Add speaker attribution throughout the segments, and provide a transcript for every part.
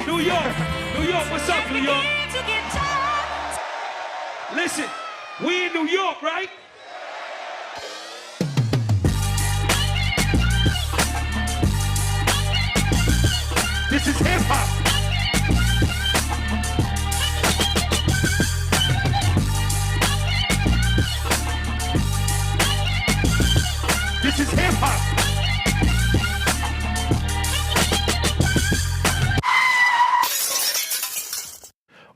Speaker 1: New York, New York, what's up, New York? Listen, we in New York, right? This is hip hop. This is hip hop.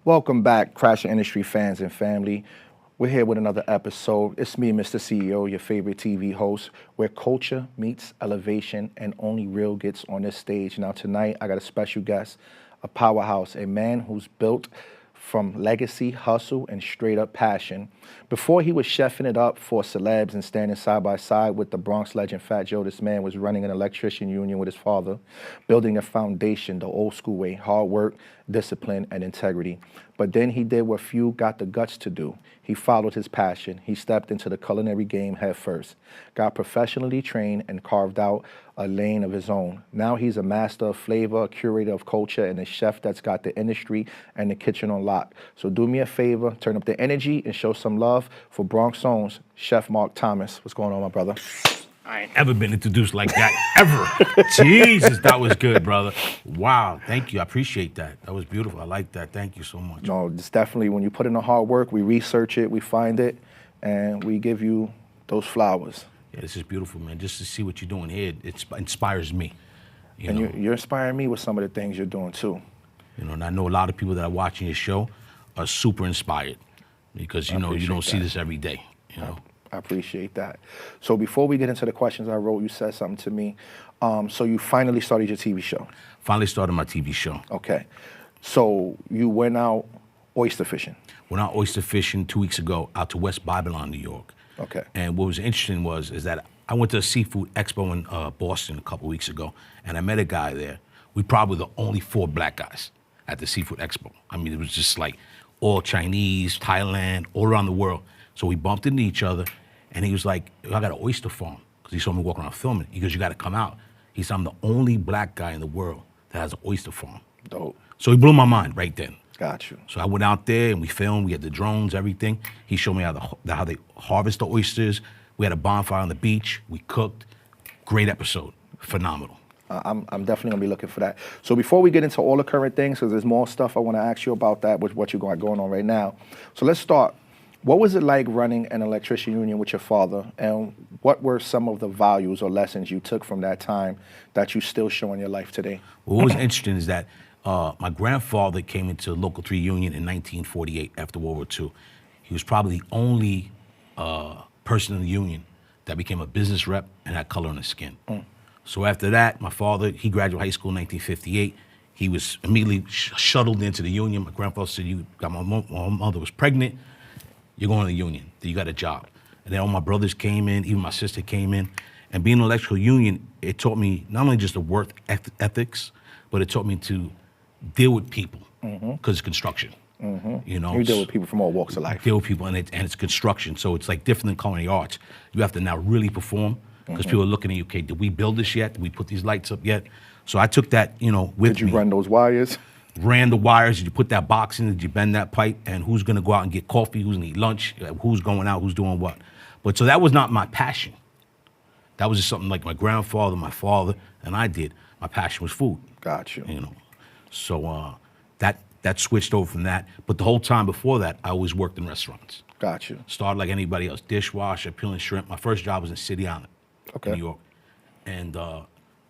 Speaker 2: Welcome back, Crashing Industry fans and family. We're here with another episode. It's me, Mr. CEO, your favorite TV host, where culture meets elevation and only real gets on this stage. Now tonight, I got a special guest, a powerhouse, a man who's built from legacy, hustle, and straight up passion. Before he was chefing it up for celebs and standing side by side with the Bronx legend Fat Joe, this man was running an electrician union with his father, building a foundation the old school way, hard work, discipline, and integrity. But then he did what few got the guts to do. He followed his passion. He stepped into the culinary game head first, got professionally trained, and carved out a lane of his own. Now he's a master of flavor, a curator of culture, and a chef that's got the industry and the kitchen on lock. So do me a favor, turn up the energy and show some love for Bronx Owns, Chef Mark Thomas. What's going on, my brother?
Speaker 3: I ain't ever been introduced like that, ever. Jesus, that was good, brother. Wow, thank you. I appreciate that. That was beautiful. I like that. Thank you so much.
Speaker 2: No, it's definitely, when you put in the hard work, we research it, we find it, and we give you those flowers.
Speaker 3: Yeah, this is beautiful, man. Just to see what you're doing here, it inspires me.
Speaker 2: You're inspiring me with some of the things you're doing, too.
Speaker 3: You know, and I know a lot of people that are watching your show are super inspired because, you don't see this every day, you know.
Speaker 2: I appreciate that. So before we get into the questions I wrote, you said something to me. So you finally started your TV show.
Speaker 3: Finally started my TV show.
Speaker 2: Okay. So you went out oyster fishing.
Speaker 3: Went out oyster fishing 2 weeks ago out to West Babylon, New York.
Speaker 2: Okay.
Speaker 3: And what was interesting is that I went to a seafood expo in Boston a couple weeks ago, and I met a guy there. We probably the only 4 black guys at the seafood expo. I mean, it was just like all Chinese, Thailand, all around the world. So we bumped into each other. And he was like, I got an oyster farm, because he saw me walking around filming. He goes, you got to come out. He said, I'm the only black guy in the world that has an oyster farm.
Speaker 2: Dope.
Speaker 3: So he blew my mind right then.
Speaker 2: Got you.
Speaker 3: So I went out there and we filmed. We had the drones, everything. He showed me how they harvest the oysters. We had a bonfire on the beach. We cooked. Great episode. Phenomenal.
Speaker 2: I'm definitely going to be looking for that. So before we get into all the current things, because there's more stuff I want to ask you about that, with what you got going on right now. So let's start. What was it like running an electrician union with your father, and what were some of the values or lessons you took from that time that you still show in your life today?
Speaker 3: What was interesting is that my grandfather came into Local 3 Union in 1948 after World War II. He was probably the only person in the union that became a business rep and had color on his skin. So after that, my father, he graduated high school in 1958. He was immediately shuttled into the union. My grandfather said, my mother was pregnant. You're going to the union, then you got a job. And then all my brothers came in, even my sister came in. And being in an electrical union, it taught me not only just the work ethics, but it taught me to deal with people, because it's construction. You know,
Speaker 2: You deal with people from all walks of life.
Speaker 3: Deal with people, and it's construction. So it's like different than culinary arts. You have to now really perform, because people are looking at you, okay, did we build this yet? Did we put these lights up yet? So I took that, with me.
Speaker 2: Did you run those wires?
Speaker 3: Ran the wires, did you put that box in, did you bend that pipe, and who's gonna go out and get coffee, who's gonna eat lunch, who's going out, who's doing what. But so that was not my passion. That was just something like my grandfather, my father, and I did. My passion was food.
Speaker 2: Got you.
Speaker 3: So that switched over from that. But the whole time before that, I always worked in restaurants.
Speaker 2: Got you.
Speaker 3: Started like anybody else, dishwasher, peeling shrimp. My first job was in City Island, New York. And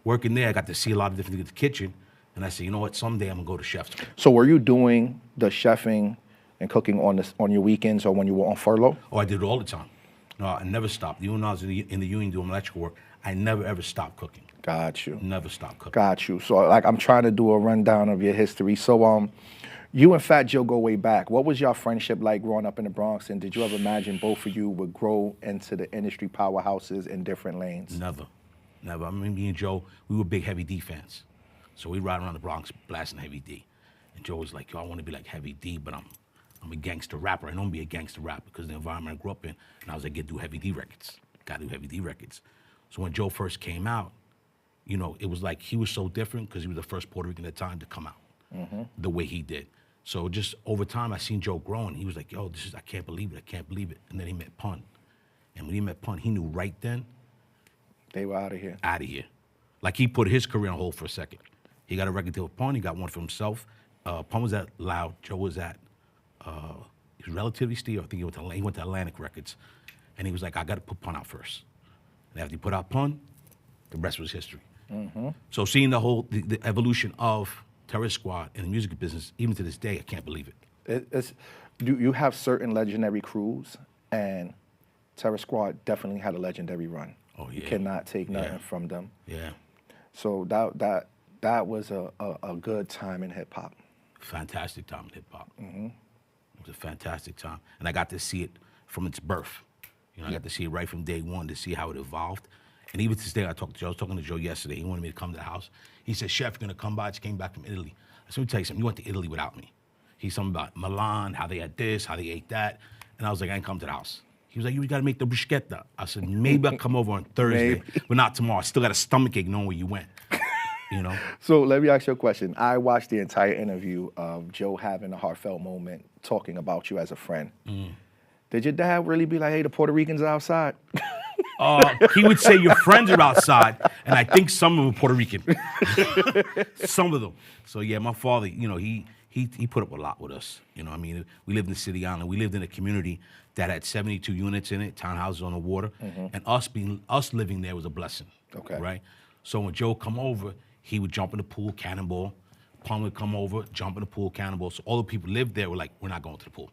Speaker 3: working there, I got to see a lot of different things in the kitchen. And I said, you know what, someday I'm gonna go to chef's school.
Speaker 2: So were you doing the chefing and cooking on your weekends or when you were on furlough?
Speaker 3: Oh, I did it all the time. No, I never stopped. Even when I was in the union doing electrical work, I never ever stopped cooking.
Speaker 2: Got you.
Speaker 3: Never stopped cooking.
Speaker 2: Got you. So like I'm trying to do a rundown of your history. So you and Fat Joe go way back. What was your friendship like growing up in the Bronx, and did you ever imagine both of you would grow into the industry powerhouses in different lanes?
Speaker 3: Never. I mean, me and Joe, we were big Heavy D fans. So we ride around the Bronx blasting Heavy D. And Joe was like, yo, I want to be like Heavy D, but I'm a gangster rapper. I don't be a gangster rapper because the environment I grew up in. And I was like, do Heavy D records. Gotta do Heavy D records. So when Joe first came out, it was like he was so different because he was the first Puerto Rican at the time to come out. the way he did. So just over time, I seen Joe grow, and he was like, yo, I can't believe it, I can't believe it. And then he met Pun. And when he met Pun, he knew right then,
Speaker 2: They were out of here.
Speaker 3: out of here. Like he put his career on hold for a second. He got a record deal with Pun, he got one for himself. Pun was at Loud, Joe was at, he was Relatively Steel, I think he went to Atlantic Records. And he was like, I gotta put Pun out first. And after he put out Pun, the rest was history. So seeing the evolution of Terrorist Squad in the music business, even to this day, I can't believe it.
Speaker 2: You have certain legendary crews, and Terror Squad definitely had a legendary run.
Speaker 3: Oh, yeah.
Speaker 2: You cannot take nothing from them.
Speaker 3: Yeah.
Speaker 2: So that was a good time in hip hop.
Speaker 3: Fantastic time in hip hop. It was a fantastic time. And I got to see it from its birth. You know, I got to see it right from day one, to see how it evolved. And even to this day, I was talking to Joe yesterday. He wanted me to come to the house. He said, Chef, you're gonna come by? I just came back from Italy. I said, let me tell you something, you went to Italy without me. He's something about Milan, how they had this, how they ate that. And I was like, I ain't come to the house. He was like, you gotta make the bruschetta. I said, maybe I'll come over on Thursday, but not tomorrow. I still got a stomachache knowing where you went, you know?
Speaker 2: So let me ask you a question. I watched the entire interview of Joe having a heartfelt moment talking about you as a friend. Did your dad really be like, hey, the Puerto Ricans are outside?
Speaker 3: He would say your friends are outside, and I think some of them are Puerto Rican. Some of them. So yeah, my father, you know, he put up a lot with us. You know, I mean, we lived in City Island. We lived in a community that had 72 units in it, townhouses on the water, and us living there was a blessing.
Speaker 2: Okay.
Speaker 3: Right. So when Joe come over, he would jump in the pool, cannonball. Pun would come over, jump in the pool, cannonball. So all the people lived there were like, we're not going to the pool.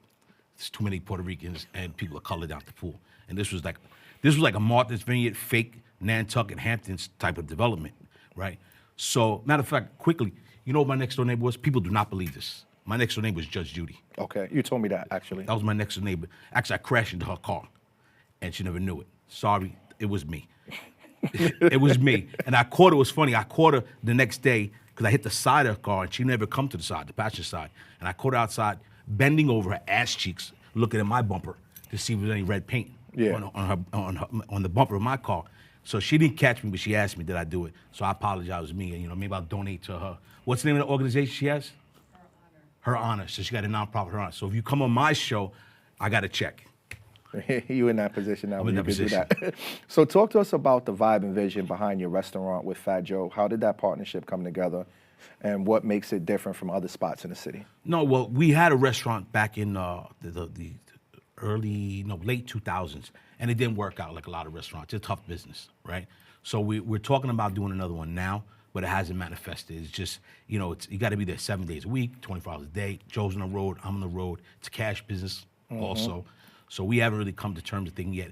Speaker 3: There's too many Puerto Ricans and people of color down at the pool. And this was like a Martha's Vineyard, fake Nantucket, Hamptons type of development, right? So, matter of fact, quickly, you know what my next door neighbor was? People do not believe this. My next door neighbor was Judge Judy.
Speaker 2: Okay, you told me that, actually.
Speaker 3: That was my next door neighbor. Actually, I crashed into her car, and she never knew it. Sorry, it was me. It was me. And I caught her, it was funny, I caught her the next day, because I hit the side of her car, and she never come to the side, the passenger side. And I caught her outside, bending over her ass cheeks, looking at my bumper to see if there was any red paint on the bumper of my car. So she didn't catch me, but she asked me, did I do it? So I apologize, it was me, and you know, maybe I'll donate to her. What's the name of the organization she has? Her Honor. So she got a nonprofit, Her Honor. So if you come on my show, I got a check.
Speaker 2: You in that position now.
Speaker 3: I'm in that position.
Speaker 2: Do that. So talk to us about the vibe and vision behind your restaurant with Fat Joe. How did that partnership come together, and what makes it different from other spots in the city?
Speaker 3: No, well, we had a restaurant back in the late 2000s, and it didn't work out like a lot of restaurants. It's a tough business, right? So we're talking about doing another one now, but it hasn't manifested. It's just, you know, you got to be there 7 days a week, 24 hours a day. Joe's on the road, I'm on the road. It's a cash business also. So we haven't really come to terms with thinking yet,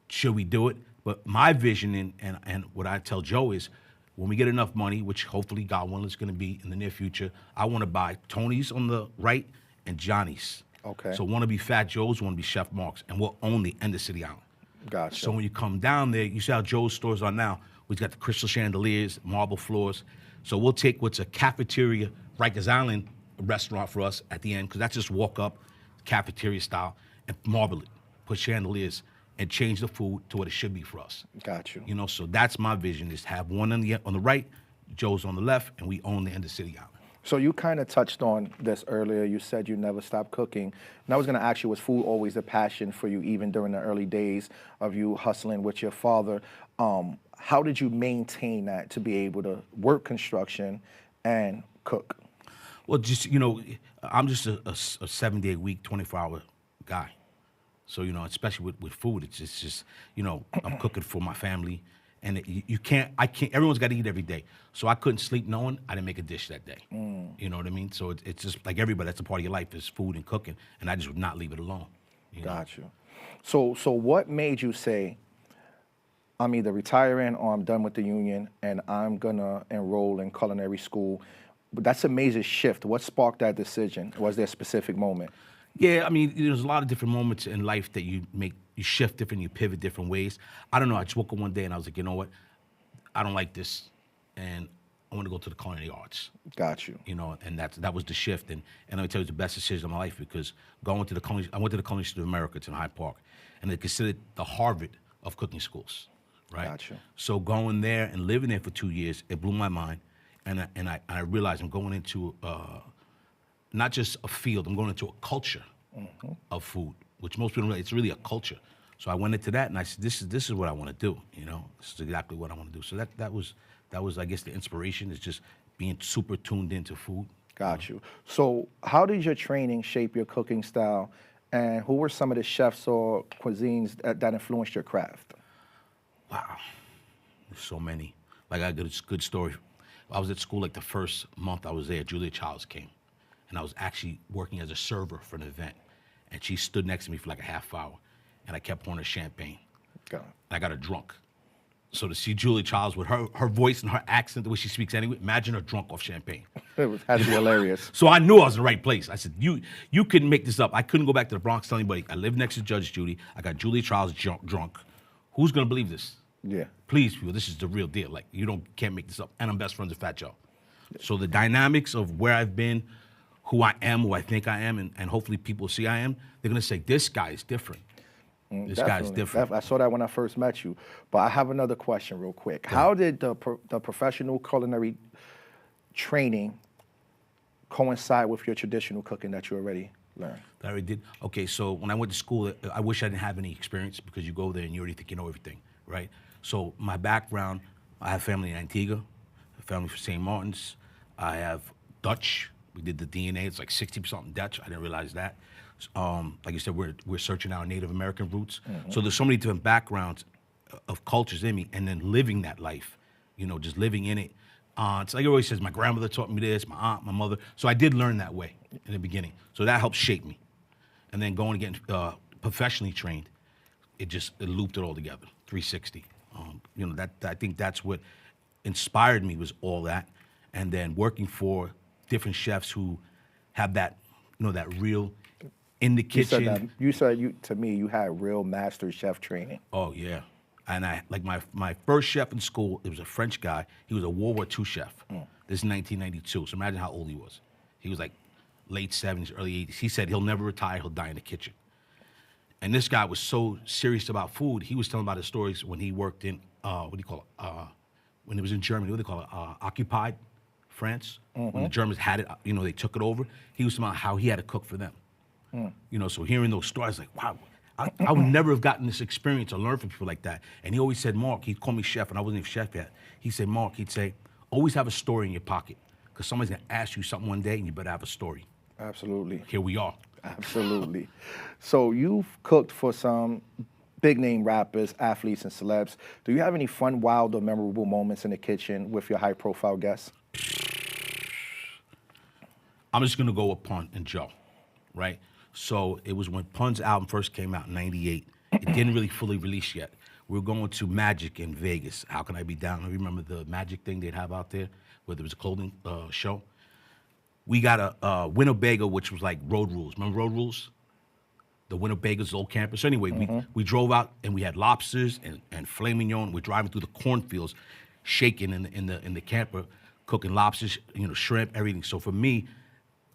Speaker 3: should we do it? But my vision and what I tell Joe is, when we get enough money, which hopefully God willing is going to be in the near future, I want to buy Tony's on the right and Johnny's.
Speaker 2: Okay.
Speaker 3: So want to be Fat Joe's, want to be Chef Mark's, and we'll own the end of City Island.
Speaker 2: Gotcha.
Speaker 3: So when you come down there, you see how Joe's stores are now. We've got the crystal chandeliers, marble floors. So we'll take what's a cafeteria, Rikers Island restaurant for us at the end, because that's just walk up, cafeteria style, and marble it, put chandeliers, and change the food to what it should be for us.
Speaker 2: Got you.
Speaker 3: You know, so that's my vision, is to have one on the right, Joe's on the left, and we own the end of City Island.
Speaker 2: So you kind of touched on this earlier. You said you never stopped cooking. And I was going to ask you, was food always a passion for you, even during the early days of you hustling with your father? How did you maintain that to be able to work construction and cook?
Speaker 3: Well, just, you know, I'm just a 7-day week, 24-hour guy. So, you know, especially with food, it's just, you know, I'm cooking for my family. And I can't, everyone's got to eat every day. So I couldn't sleep knowing I didn't make a dish that day. You know what I mean? So it's just like everybody, that's a part of your life, is food and cooking. And I just would not leave it alone.
Speaker 2: Got you. So what made you say, I'm either retiring or I'm done with the union and I'm going to enroll in culinary school? But that's a major shift. What sparked that decision? Was there a specific moment?
Speaker 3: Yeah, I mean, there's a lot of different moments in life that you shift different, you pivot different ways. I don't know, I just woke up one day and I was like, you know what? I don't like this, and I want to go to the culinary arts.
Speaker 2: Got you.
Speaker 3: You know, and that was the shift. And let me tell you, it was the best decision of my life, because I went to the Culinary Institute of America, it's in Hyde Park, and they're considered the Harvard of cooking schools, right?
Speaker 2: Got you.
Speaker 3: So going there and living there for 2 years, it blew my mind. I realized I'm going into not just a field, I'm going into a culture of food, which most people don't realize. It's really a culture. So I went into that, and I said, this is what I want to do. You know, this is exactly what I want to do. So that was I guess the inspiration is just being super tuned into food.
Speaker 2: Got you. So how did your training shape your cooking style, and who were some of the chefs or cuisines that influenced your craft?
Speaker 3: Wow, there's so many. Like I got a good story. I was at school like the first month I was there. Julia Childs came, and I was actually working as a server for an event, and she stood next to me for like a half hour, and I kept pouring her champagne.
Speaker 2: Got it.
Speaker 3: I got her drunk. So to see Julia Childs with her voice and her accent, the way she speaks anyway, imagine her drunk off champagne.
Speaker 2: Had to be hilarious.
Speaker 3: So I knew I was in the right place. I said, you couldn't make this up. I couldn't go back to the Bronx tell anybody. I live next to Judge Judy. I got Julia Childs drunk. Who's gonna believe this?
Speaker 2: Yeah.
Speaker 3: Please, people, this is the real deal. Like, can't make this up. And I'm best friends with Fat Joe. So the dynamics of where I've been, who I am, who I think I am, and hopefully people see I am, they're gonna say, this guy is different. This guy's different.
Speaker 2: I saw that when I first met you. But I have another question real quick. How did the professional culinary training coincide with your traditional cooking that you already learned?
Speaker 3: That I already did. Okay, so when I went to school, I wish I didn't have any experience because you go there and you already think you know everything, right? So my background, I have family in Antigua, family from St. Martin's. I have Dutch. We did the DNA. It's like 60% Dutch. I didn't realize that. Like you said, we're searching our Native American roots. So there's so many different backgrounds of cultures in me, and then living that life, just living in it. It's like it always says, my grandmother taught me this, my aunt, my mother. So I did learn that way in the beginning. So that helped shape me. And then going to get professionally trained, it looped it all together, 360. I think that's what inspired me was all that. And then working for different chefs who have that, that real in the kitchen.
Speaker 2: You said to me you had real master chef training.
Speaker 3: Oh yeah, and I like my first chef in school. It was a French guy. He was a World War II chef. This is 1992. So imagine how old he was. He was like late 70s, early 80s. He said he'll never retire. He'll die in the kitchen. And this guy was so serious about food. He was telling about his stories when he worked in what do you call it? When he was in Germany, what do they call it? Occupied France. When the Germans had it, they took it over. He was talking about how he had to cook for them. So hearing those stories, like, wow, I would never have gotten this experience or learned from people like that. And he always said, Mark, he'd call me chef, and I wasn't even chef yet. He said, Mark, he'd say, always have a story in your pocket, because somebody's gonna ask you something one day, and you better have a story.
Speaker 2: Absolutely.
Speaker 3: Here we are.
Speaker 2: Absolutely. So you've cooked for some big name rappers, athletes, and celebs. Do you have any fun, wild, or memorable moments in the kitchen with your high profile guests?
Speaker 3: I'm just gonna go with Pun and Joe, right? So it was when Pun's album first came out in '98. It didn't really fully release yet. We were going to Magic in Vegas. How Can I Be Down? Remember the Magic thing they'd have out there, where there was a clothing show? We got a Winnebago, which was like Road Rules. Remember Road Rules? The Winnebago's old campus. So anyway, we drove out and we had lobsters and filet mignon. We're driving through the cornfields, shaking in the camper, cooking lobsters, shrimp, everything. So for me,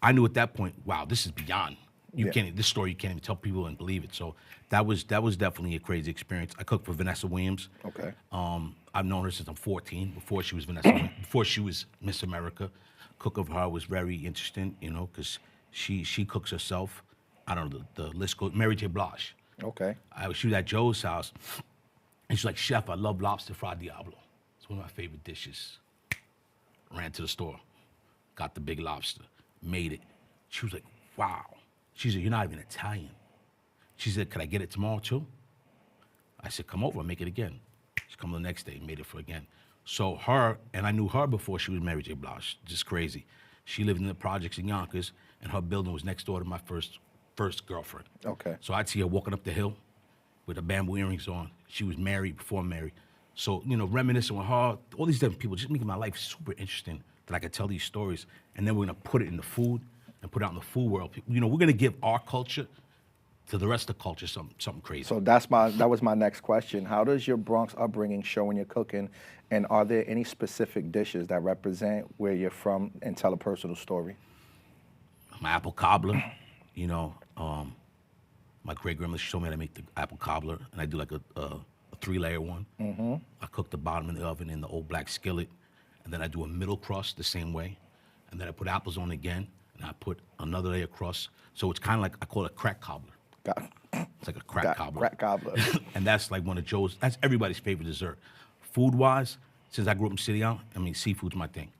Speaker 3: I knew at that point, wow, this is beyond. This story you can't even tell people and believe it. So that was definitely a crazy experience. I cooked for Vanessa Williams.
Speaker 2: Okay.
Speaker 3: I've known her since I'm 14. Before she was before she was Miss America, cooking for her was very interesting. Because she cooks herself. I don't know the list goes. Mary J. Blige.
Speaker 2: Okay.
Speaker 3: She was at Joe's house, and she's like, Chef, I love lobster fra diablo. It's one of my favorite dishes. Ran to the store, got the big lobster, made it. She was like, wow. She said, you're not even Italian. She said, could I get it tomorrow too? I said, come over, I'll make it again. She come the next day, made it for again. So her, and I knew her before she was Mary J. Blige, just crazy. She lived in the projects in Yonkers, and her building was next door to my first girlfriend.
Speaker 2: Okay.
Speaker 3: So I'd see her walking up the hill with her bamboo earrings on. She was married before married. So, reminiscing with her, all these different people, just making my life super interesting that I could tell these stories. And then we're gonna put it in the food and put it out in the food world. We're gonna give our culture to the rest of the culture something crazy.
Speaker 2: So that was my next question. How does your Bronx upbringing show in your cooking, and are there any specific dishes that represent where you're from and tell a personal story?
Speaker 3: My apple cobbler, my great grandmother showed me how to make the apple cobbler, and I do like a 3-layer one. I cook the bottom in the oven in the old black skillet. and then I do a middle crust the same way, and then I put apples on again, and I put another layer crust. So it's kind of like, I call it crack cobbler. It's like a crack cobbler.
Speaker 2: Crack cobbler.
Speaker 3: And that's like one of Joe's, that's everybody's favorite dessert. Food-wise, since I grew up in City Island, I mean, seafood's my thing.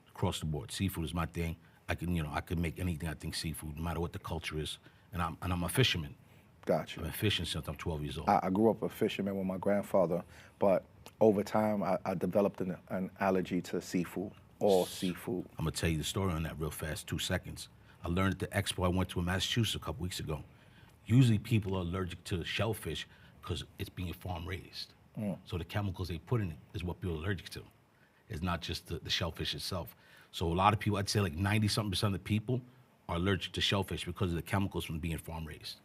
Speaker 3: Across the board, seafood is my thing. I can make anything I think seafood, no matter what the culture is. And I'm a fisherman.
Speaker 2: Got you.
Speaker 3: I've been fishing since I'm 12 years old.
Speaker 2: I grew up a fisherman with my grandfather, but over time I developed an allergy to seafood, all seafood.
Speaker 3: I'm gonna tell you the story on that real fast, 2 seconds. I learned at the expo I went to in Massachusetts a couple weeks ago. Usually people are allergic to shellfish because it's being farm raised. So the chemicals they put in it is what people are allergic to. It's not just the shellfish itself. So a lot of people, I'd say like 90-something% of the people are allergic to shellfish because of the chemicals from being farm raised.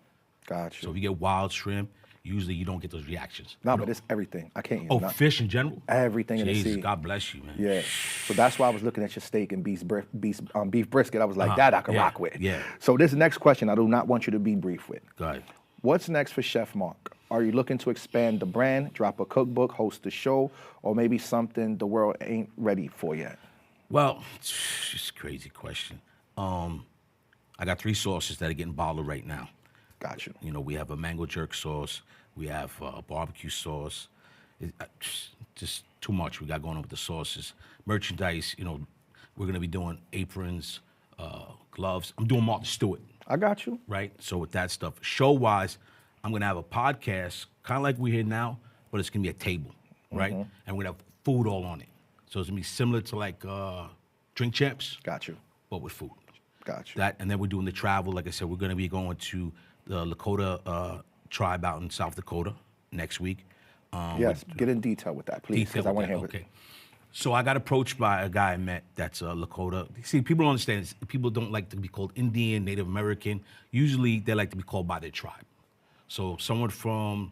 Speaker 2: Got
Speaker 3: So
Speaker 2: you.
Speaker 3: if you get wild shrimp, usually you don't get those reactions.
Speaker 2: No,
Speaker 3: You
Speaker 2: but
Speaker 3: know?
Speaker 2: it's everything. I can't eat
Speaker 3: Oh,
Speaker 2: nothing.
Speaker 3: fish in general?
Speaker 2: Everything in the
Speaker 3: Jesus,
Speaker 2: sea.
Speaker 3: God bless you, man.
Speaker 2: Yeah. So that's why I was looking at your steak and beef brisket. I was like, that I can
Speaker 3: yeah,
Speaker 2: rock with.
Speaker 3: yeah.
Speaker 2: So this next question, I do not want you to be brief with.
Speaker 3: Go ahead.
Speaker 2: What's next for Chef Mark? Are you looking to expand the brand, drop a cookbook, host a show, or maybe something the world ain't ready for yet?
Speaker 3: Well, it's just a crazy question. I got 3 sauces that are getting bottled right now.
Speaker 2: Got you.
Speaker 3: You know, we have a mango jerk sauce. We have a barbecue sauce. Just too much we got going on with the sauces. Merchandise, you know, we're gonna be doing aprons, gloves. I'm doing Martha Stewart,
Speaker 2: I got you.
Speaker 3: right? So with that stuff, show-wise, I'm gonna have a podcast, kind of like we're here now, but it's gonna be a table, right? And we're gonna have food all on it. So it's gonna be similar to like Drink Champs,
Speaker 2: Got you.
Speaker 3: but with food.
Speaker 2: Got you.
Speaker 3: That, and then we're doing the travel. Like I said, we're going to be going to the Lakota tribe out in South Dakota next week.
Speaker 2: Yes, get in detail with that, please, because I want to hear
Speaker 3: Okay. So I got approached by a guy I met that's Lakota. See, people don't understand this. People don't like to be called Indian, Native American. Usually they like to be called by their tribe. So someone from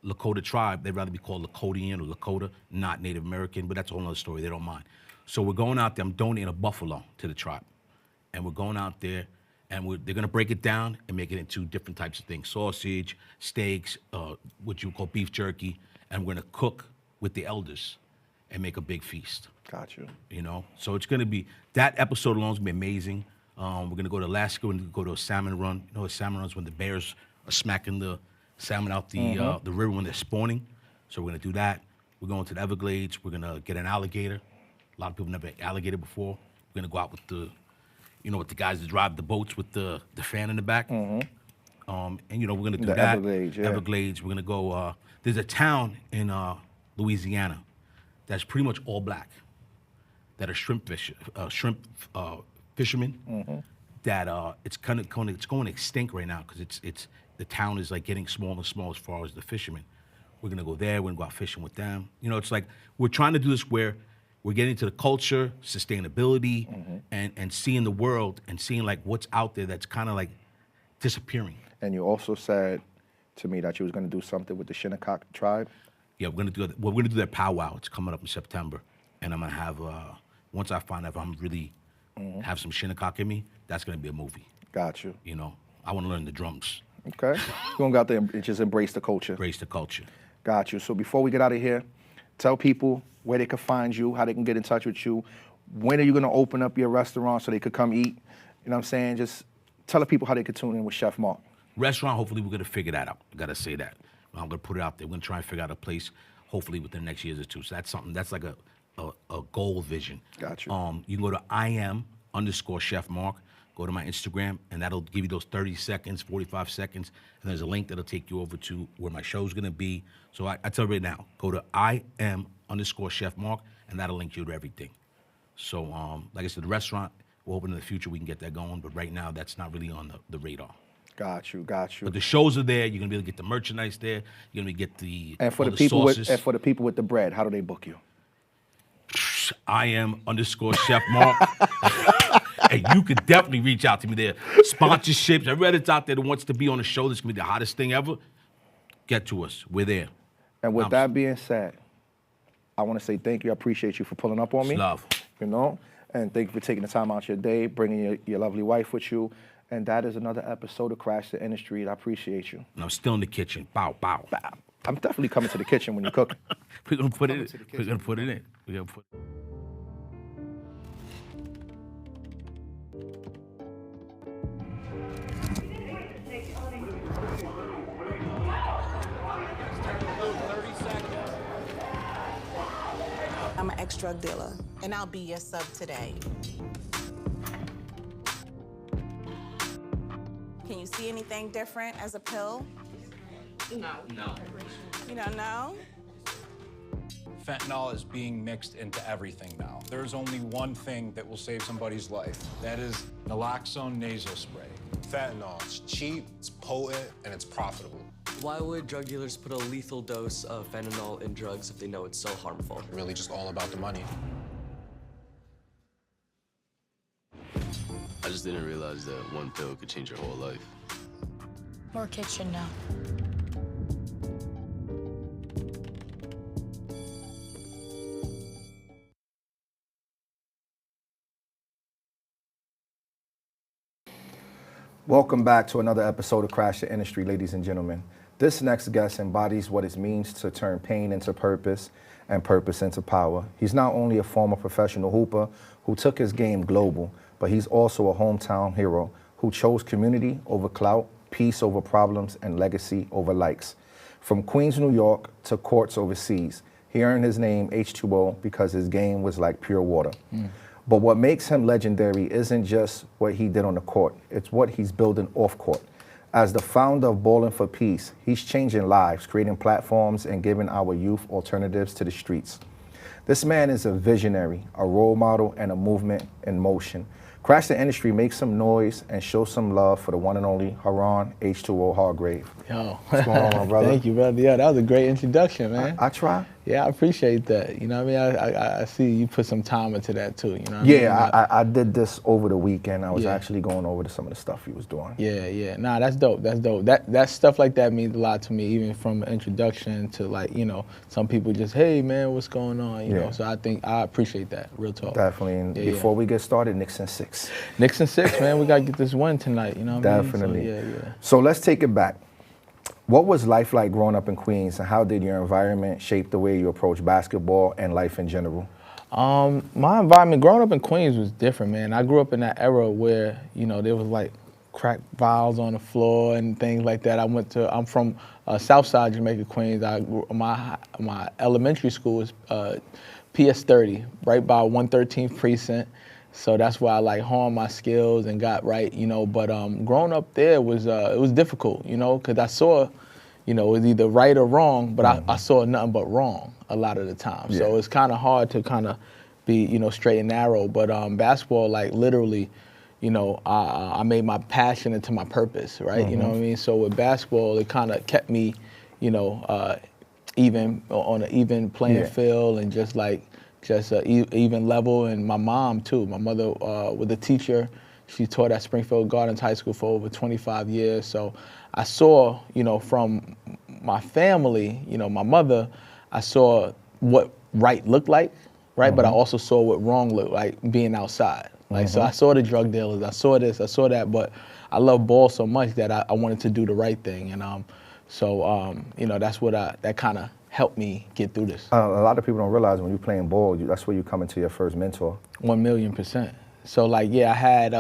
Speaker 3: Lakota tribe, they'd rather be called Lakotaian or Lakota, not Native American, but that's a whole other story. They don't mind. So we're going out there. I'm donating a buffalo to the tribe. And we're going out there, and they're going to break it down and make it into different types of things. Sausage, steaks, what you call beef jerky. And we're going to cook with the elders and make a big feast.
Speaker 2: Got you.
Speaker 3: You know? So it's going to be, that episode alone is going to be amazing. We're going to go to Alaska and go to a salmon run. You know, a salmon run is when the bears are smacking the salmon out the river when they're spawning. So we're going to do that. We're going to the Everglades. We're going to get an alligator. A lot of people never had alligator before. We're going to go out with with the guys that drive the boats with the fan in the back. And, you know, we're going to do
Speaker 2: The
Speaker 3: that.
Speaker 2: Everglades, yeah.
Speaker 3: Everglades. We're going to go, there's a town in Louisiana that's pretty much all black, that are fishermen, that it's going extinct right now because it's the town is like getting smaller and smaller as far as the fishermen. We're going to go there. We're going to go out fishing with them. You know, it's like we're trying to do this where we're getting to the culture, sustainability, and seeing the world and seeing like what's out there that's kind of like disappearing.
Speaker 2: And you also said to me that you was going to do something with the Shinnecock tribe.
Speaker 3: Yeah, we're gonna do their powwow. It's coming up in September, and I'm gonna have once I find out if I'm really have some Shinnecock in me, that's gonna be a movie.
Speaker 2: Got you.
Speaker 3: You know, I want to learn the drums,
Speaker 2: Okay. You're going to go out there and just embrace the culture.
Speaker 3: embrace the culture.
Speaker 2: Got you. So before we get out of here, tell people where they can find you, how they can get in touch with you. When are you going to open up your restaurant so they could come eat? You know what I'm saying? Just tell the people how they could tune in with Chef Mark.
Speaker 3: Restaurant, hopefully we're gonna figure that out. I gotta say that. I'm gonna put it out there. We're gonna try and figure out a place, hopefully within the next years or two. So that's something, that's like a goal vision.
Speaker 2: Got you.
Speaker 3: You can go to IM_Chef Mark, go to my Instagram, and that'll give you those 30 seconds, 45 seconds, and there's a link that'll take you over to where my show's gonna be. So I tell you right now, go to IM_Chef Mark, and that'll link you to everything. So, like I said, the restaurant, we're hoping in the future we can get that going, but right now that's not really on the radar.
Speaker 2: Got you. Got you.
Speaker 3: But the shows are there. You're gonna be able to get the merchandise there. You're gonna get the
Speaker 2: And for
Speaker 3: all
Speaker 2: the people
Speaker 3: sauces.
Speaker 2: with the people with the bread, how do they book you?
Speaker 3: IM_Chef Mark. And you could definitely reach out to me there. Sponsorships. Everybody that's out there that wants to be on the show, that's gonna be the hottest thing ever. Get to us. We're there.
Speaker 2: And with that being said, I want to say thank you. I appreciate you for pulling up on me.
Speaker 3: It's love.
Speaker 2: You know, and thank you for taking the time out your day, bringing your lovely wife with you. And that is another episode of Crash the Industry. I appreciate you.
Speaker 3: And I'm still in the kitchen. Bow, bow.
Speaker 2: I'm definitely coming to the kitchen when you're cooking.
Speaker 3: We're gonna put it in. We're gonna put it in. We're gonna put
Speaker 4: drug dealer, and I'll be your sub today. Can you see anything different as a pill?
Speaker 5: No.
Speaker 4: You don't know?
Speaker 6: Fentanyl is being mixed into everything now. There's only one thing that will save somebody's life. That is naloxone nasal spray.
Speaker 7: Fentanyl, it's cheap, it's potent, and it's profitable.
Speaker 8: Why would drug dealers put a lethal dose of fentanyl in drugs if they know it's so harmful?
Speaker 7: Really just all about the money.
Speaker 9: I just didn't realize that one pill could change your whole life.
Speaker 5: More kids should know.
Speaker 2: Welcome back to another episode of Crash the Industry, ladies and gentlemen. This next guest embodies what it means to turn pain into purpose and purpose into power. He's not only a former professional hooper who took his game global, but he's also a hometown hero who chose community over clout, peace over problems, and legacy over likes. From Queens, New York to courts overseas, he earned his name H20 because his game was like pure water. But what makes him legendary isn't just what he did on the court, it's what he's building off court. As the founder of Ballin' for Peace, he's changing lives, creating platforms, and giving our youth alternatives to the streets. This man is a visionary, a role model, and a movement in motion. Crash the Industry, make some noise and show some love for the one and only Haran H20 Hargrave.
Speaker 10: Yo.
Speaker 2: What's going on, my brother?
Speaker 10: Thank you, brother. Yeah, that was a great introduction, man.
Speaker 2: I try.
Speaker 10: Yeah, I appreciate that. You know what I mean? I see you put some time into that too, you know what I mean?
Speaker 2: Yeah, I did this over the weekend. I was
Speaker 10: Yeah.
Speaker 2: actually going over to some of the stuff he was doing.
Speaker 10: Yeah. Nah, that's dope. That's dope. That stuff like that means a lot to me, even from introduction to, like, you know, some people just, hey man, what's going on? You know, so I appreciate that. Real talk.
Speaker 2: Definitely. And before we get started, Knicks in 6.
Speaker 10: Knicks in 6, man. We gotta get this win tonight. You know what I mean?
Speaker 2: Definitely.
Speaker 10: So, yeah.
Speaker 2: So let's take it back. What was life like growing up in Queens, and how did your environment shape the way you approach basketball and life in general?
Speaker 10: My environment growing up in Queens was different, man. I grew up in that era where, you know, there was like crack vials on the floor and things like that. I'm from Southside Jamaica, Queens. My elementary school was PS 30, right by 113th precinct. So that's why I like honed my skills and got right, you know. But growing up there was it was difficult, you know, because I saw, you know, it was either right or wrong, but I saw nothing but wrong a lot of the time. So it's kind of hard to kind of be, you know, straight and narrow. But basketball, like literally, you know, I made my passion into my purpose, right? You know what I mean? So with basketball, it kind of kept me, you know, even on an even playing field and just even level. And my mom too. My mother was a teacher. She taught at Springfield Gardens High School for over 25 years. So I saw, you know, from my family, you know, my mother, I saw what right looked like, right? But I also saw what wrong looked like being outside. Like, so I saw the drug dealers, I saw this, I saw that, but I love ball so much that I wanted to do the right thing. And you know, that's what that kind of helped me get through this.
Speaker 2: A lot of people don't realize when you're playing ball, that's where you come into your first mentor.
Speaker 10: 1,000,000%. So like, yeah, I had,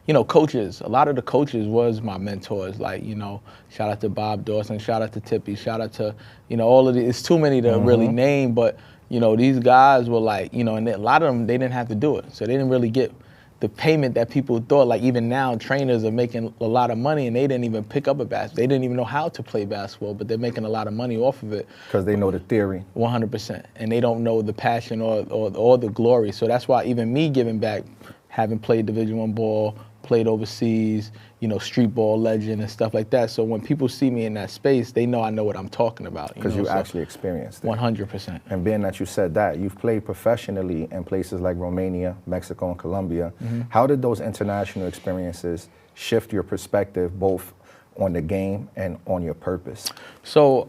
Speaker 10: you know, coaches. A lot of the coaches was my mentors. Like, you know, shout out to Bob Dawson, shout out to Tippy, shout out to, you know, all of these. It's too many to really name, but, you know, these guys were like, you know, and a lot of them, they didn't have to do it. So they didn't really get the payment that people thought. Like even now, trainers are making a lot of money and they didn't even pick up a basketball. They didn't even know how to play basketball, but they're making a lot of money off of it.
Speaker 2: Because they know the theory.
Speaker 10: 100%. And they don't know the passion or the glory. So that's why even me giving back, having played Division I ball, played overseas, you know, street ball legend and stuff like that. So when people see me in that space, they know I know what I'm talking about.
Speaker 2: Because you actually experienced it.
Speaker 10: 100%.
Speaker 2: And being that you said that, you've played professionally in places like Romania, Mexico, and Colombia. How did those international experiences shift your perspective both on the game and on your purpose?
Speaker 10: So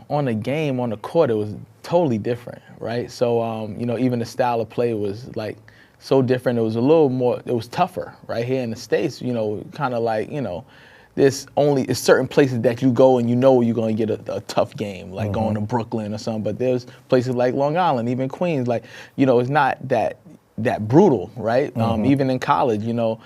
Speaker 10: on the game, on the court, it was totally different, right? So, you know, even the style of play was like, so different. It was a little more, it was tougher, right? Here in the States, you know, kind of like, you know, it's certain places that you go and you know you're going to get a tough game, like going to Brooklyn or something. But there's places like Long Island, even Queens, like, you know, it's not that brutal, right? Even in college, you know,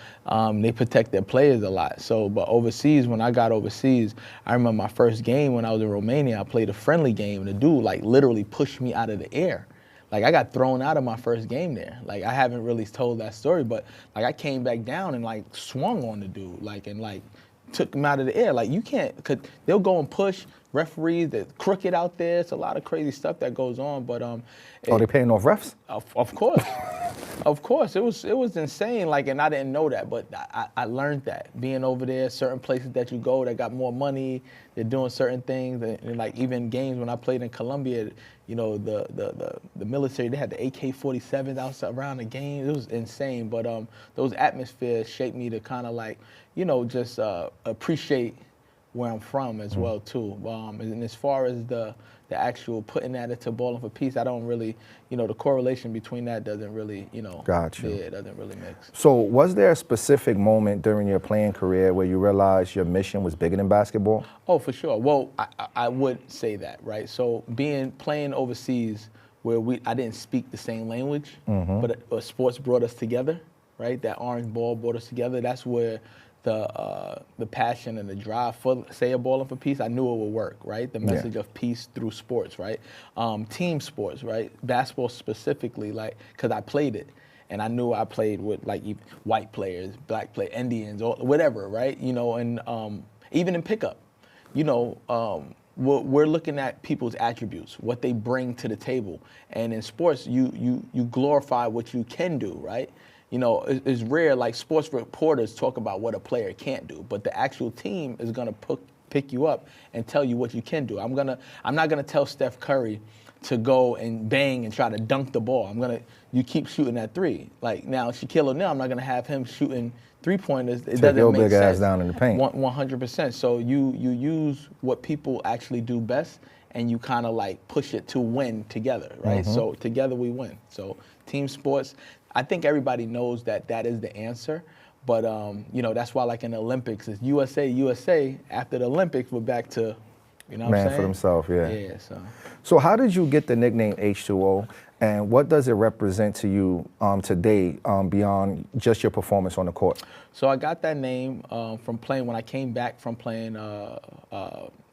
Speaker 10: they protect their players a lot. So, but overseas, when I got overseas, I remember my first game when I was in Romania, I played a friendly game and the dude like literally pushed me out of the air. Like I got thrown out of my first game there. Like I haven't really told that story, but like I came back down and like swung on the dude, like and like took him out of the air. Like you can't, cause they'll go and push referees. They're crooked out there. It's a lot of crazy stuff that goes on. But
Speaker 2: are they paying off refs?
Speaker 10: Of course, of course. It was insane. Like, and I didn't know that, but I learned that being over there. Certain places that you go that got more money, they're doing certain things. And like even games when I played in Colombia, you know, the military, they had the AK-47s outside around the game. It was insane. But those atmospheres shaped me to kind of like, you know, just appreciate where I'm from as well too. And as far as the actual putting that into Ballin' for Peace, I don't really, you know, the correlation between that doesn't really, you know,
Speaker 2: Got you.
Speaker 10: Yeah, it doesn't really mix.
Speaker 2: So was there a specific moment during your playing career where you realized your mission was bigger than basketball?
Speaker 10: Oh, for sure. Well, I would say that, right? So playing overseas where I didn't speak the same language, but sports brought us together, right? That orange ball brought us together. That's where the passion and the drive for, say, a Ballin' for Peace, I knew it would work, right? The message of peace through sports, right? Team sports, right? Basketball specifically, like, because I played it. And I knew I played with, like, white players, black players, Indians, or whatever, right? You know, and even in pickup, you know, we're looking at people's attributes, what they bring to the table. And in sports, you glorify what you can do, right? You know, it's rare, like sports reporters talk about what a player can't do, but the actual team is gonna pick you up and tell you what you can do. I'm not gonna tell Steph Curry to go and bang and try to dunk the ball. You keep shooting that three. Like now, Shaquille O'Neal, I'm not gonna have him shooting three-pointers. It doesn't
Speaker 2: your
Speaker 10: make
Speaker 2: big
Speaker 10: sense.
Speaker 2: ass down in the paint.
Speaker 10: 100%. So you use what people actually do best, and you kind of like push it to win together, right? So together we win. So team sports, I think everybody knows that is the answer. But you know, that's why like in the Olympics, it's USA. After the Olympics, we're back to, you know what I'm saying?
Speaker 2: Man for themselves, yeah.
Speaker 10: Yeah,
Speaker 2: So how did you get the nickname H2O, and what does it represent to you today beyond just your performance on the court?
Speaker 10: So I got that name from playing, when I came back from playing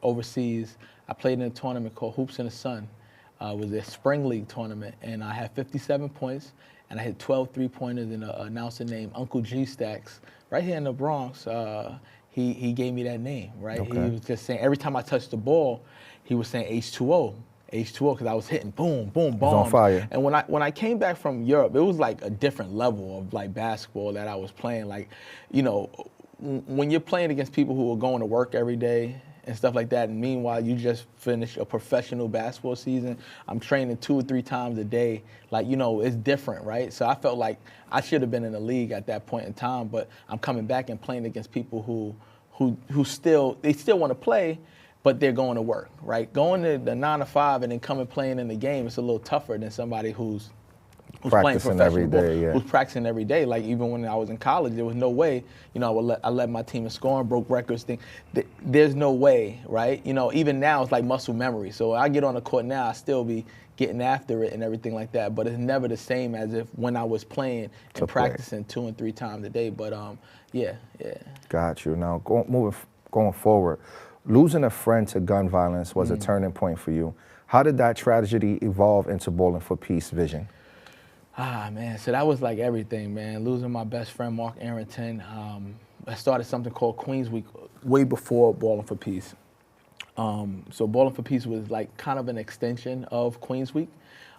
Speaker 10: overseas, I played in a tournament called Hoops in the Sun. It was a spring league tournament, and I had 57 points, and I hit 12 three-pointers, and an announcer named Uncle G Stacks, right here in the Bronx, he gave me that name, right?
Speaker 2: Okay.
Speaker 10: He was just saying, every time I touched the ball, he was saying H2O, because I was hitting boom, boom, boom.
Speaker 2: On fire.
Speaker 10: And when I came back from Europe, it was like a different level of like basketball that I was playing. Like, you know, when you're playing against people who are going to work every day and stuff like that, and meanwhile you just finished a professional basketball season, I'm training 2 or 3 times a day. Like, you know, it's different, right? So I felt like I should have been in the league at that point in time, but I'm coming back and playing against people who still want to play, but they're going to work, right? Going to the 9 to 5 and then coming playing in the game, it's a little tougher than somebody who's playing
Speaker 2: Practicing
Speaker 10: professional
Speaker 2: every
Speaker 10: ball,
Speaker 2: day, yeah.
Speaker 10: who's practicing every day. Like even when I was in college, there was no way, you know, I led my team in scoring, broke records, there's no way, right? You know, even now it's like muscle memory. So I get on the court now, I still be getting after it and everything like that, but it's never the same as if when I was playing and practicing 2 and 3 times a day. But yeah.
Speaker 2: Got you. Now going forward, losing a friend to gun violence was a turning point for you. How did that tragedy evolve into Ballin' for Peace vision?
Speaker 10: Ah, man, so that was like everything, man. Losing my best friend, Mark Arrington. I started something called Queens Week way before Ballin' for Peace. So Ballin' for Peace was like kind of an extension of Queens Week.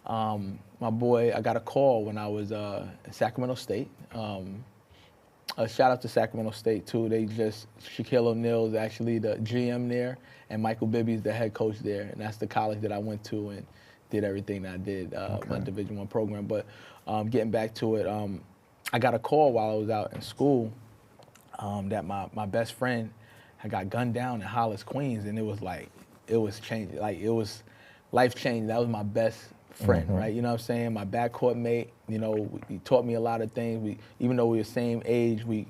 Speaker 10: My boy, I got a call when I was in Sacramento State. Shout out to Sacramento State too. Shaquille O'Neal is actually the GM there, and Michael Bibby's the head coach there, and that's the college that I went to and did everything that I did, my Division I program. But getting back to it, I got a call while I was out in school that my best friend had got gunned down in Hollis, Queens, and it was changing. Like it was life changing. That was my best friend, right? You know what I'm saying? My backcourt mate. You know, he taught me a lot of things. Even though we were the same age, we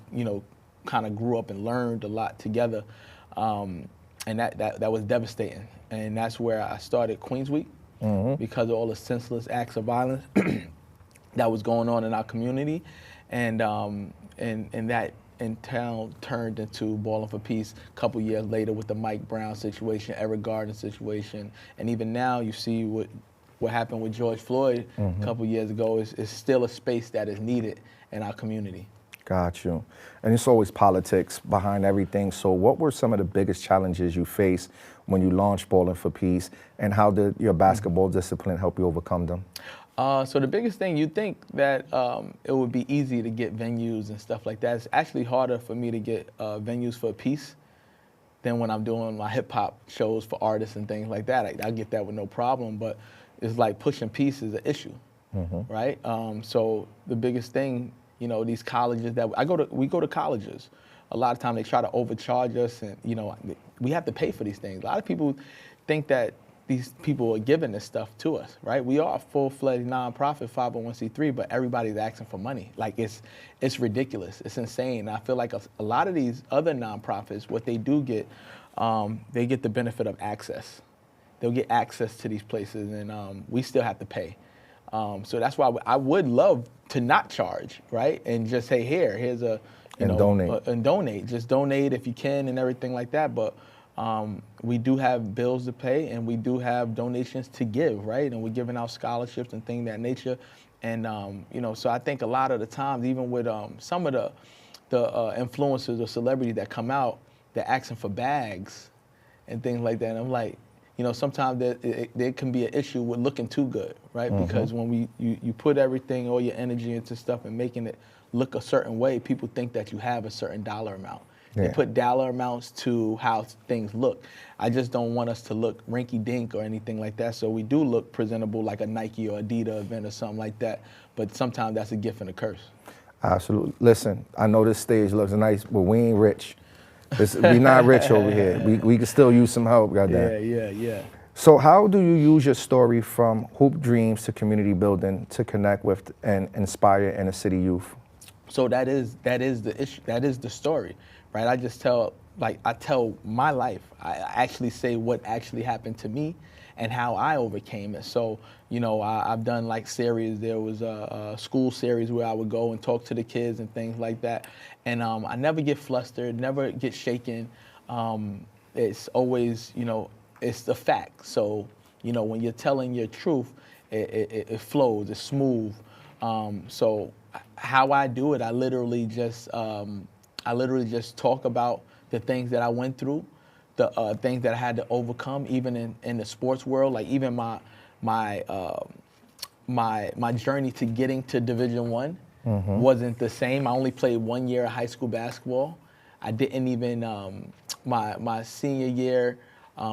Speaker 10: kind of grew up and learned a lot together, and that was devastating. And that's where I started Queens Week. Because of all the senseless acts of violence that was going on in our community, and that in town turned into Ballin' for Peace a couple years later with the Mike Brown situation, Eric Garden situation, and even now you see what what happened with George Floyd a couple years ago is still a space that is needed in our community.
Speaker 2: Got you. And it's always politics behind everything. So what were some of the biggest challenges you faced when you launched Ballin' for Peace, and how did your basketball discipline help you overcome them?
Speaker 10: So the biggest thing, you'd think that it would be easy to get venues and stuff like that. It's actually harder for me to get venues for peace than when I'm doing my hip hop shows for artists and things like that. I get that with no problem, but it's like pushing peace is an issue, right? So the biggest thing, you know, these colleges that we go to colleges. A lot of times they try to overcharge us, and you know, we have to pay for these things. A lot of people think that these people are giving this stuff to us, right? We are a full-fledged nonprofit 501c3, but everybody's asking for money. Like it's ridiculous. It's insane. I feel like a lot of these other nonprofits, what they do get, they get the benefit of access. They'll get access to these places, and we still have to pay. So that's why I would love to not charge, right? And just say, here's a,
Speaker 2: donate.
Speaker 10: And donate. Just donate if you can and everything like that. But we do have bills to pay, and we do have donations to give, right? And we're giving out scholarships and things of that nature. And, you know, so I think a lot of the times, even with some of the influencers or celebrities that come out, they're asking for bags and things like that. And I'm like, you know, sometimes there can be an issue with looking too good, right? Because when you put everything, all your energy into stuff and making it look a certain way, people think that you have a certain dollar amount. They put dollar amounts to how things look. I just don't want us to look rinky-dink or anything like that. So we do look presentable like a Nike or Adidas event or something like that. But sometimes that's a gift and a curse.
Speaker 2: Absolutely. Listen, I know this stage looks nice, but we ain't rich. We not rich over here. We can still use some help, goddamn.
Speaker 10: Yeah.
Speaker 2: So how do you use your story from hoop dreams to community building to connect with and inspire inner city youth?
Speaker 10: So that is the issue. That is the story, right? I just tell, like, I tell my life. I actually say what actually happened to me and how I overcame it. So, you know, I've done like series. There was a school series where I would go and talk to the kids and things like that. And I never get flustered, never get shaken. It's always, you know, it's the fact. So, you know, when you're telling your truth, it flows, it's smooth. So how I do it, I literally just talk about the things that I went through, the things that I had to overcome, even in the sports world. Like even my journey to getting to Division I wasn't the same. I only played 1 year of high school basketball. I didn't even my senior year.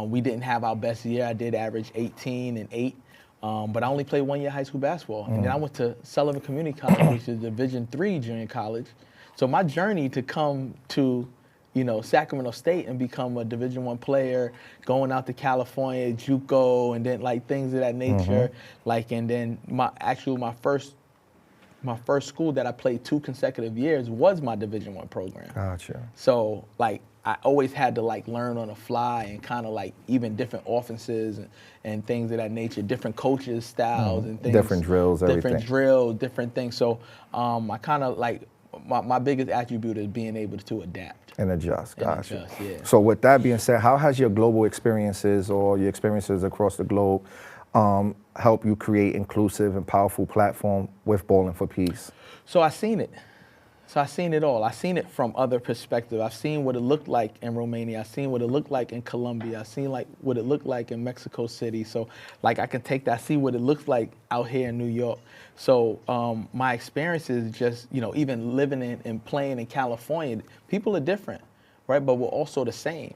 Speaker 10: We didn't have our best year. I did average 18 and 8. But I only played 1 year high school basketball. And then I went to Sullivan Community College, which is Division III junior college. So my journey to come to, you know, Sacramento State and become a Division I player, going out to California, JUCO, and then like things of that nature. Like, and then my first school that I played 2 consecutive years was my Division I program.
Speaker 2: Gotcha.
Speaker 10: So like, I always had to like learn on the fly and kind of like even different offenses and things of that nature, different coaches' styles and things.
Speaker 2: Different drills, everything.
Speaker 10: Different drills, different things. So I kind of like, my biggest attribute is being able to adapt.
Speaker 2: And adjust, gotcha.
Speaker 10: Yeah.
Speaker 2: So with that being said, how has your global experiences or your experiences across the globe help you create inclusive and powerful platform with Ballin' for Peace?
Speaker 10: So I seen it. So I seen it all. I seen it from other perspectives. I've seen what it looked like in Romania. I've seen what it looked like in Colombia. I've seen like what it looked like in Mexico City. So like I can take that, I see what it looks like out here in New York. So my experience is just, you know, even living and playing in California, people are different, right? But we're also the same.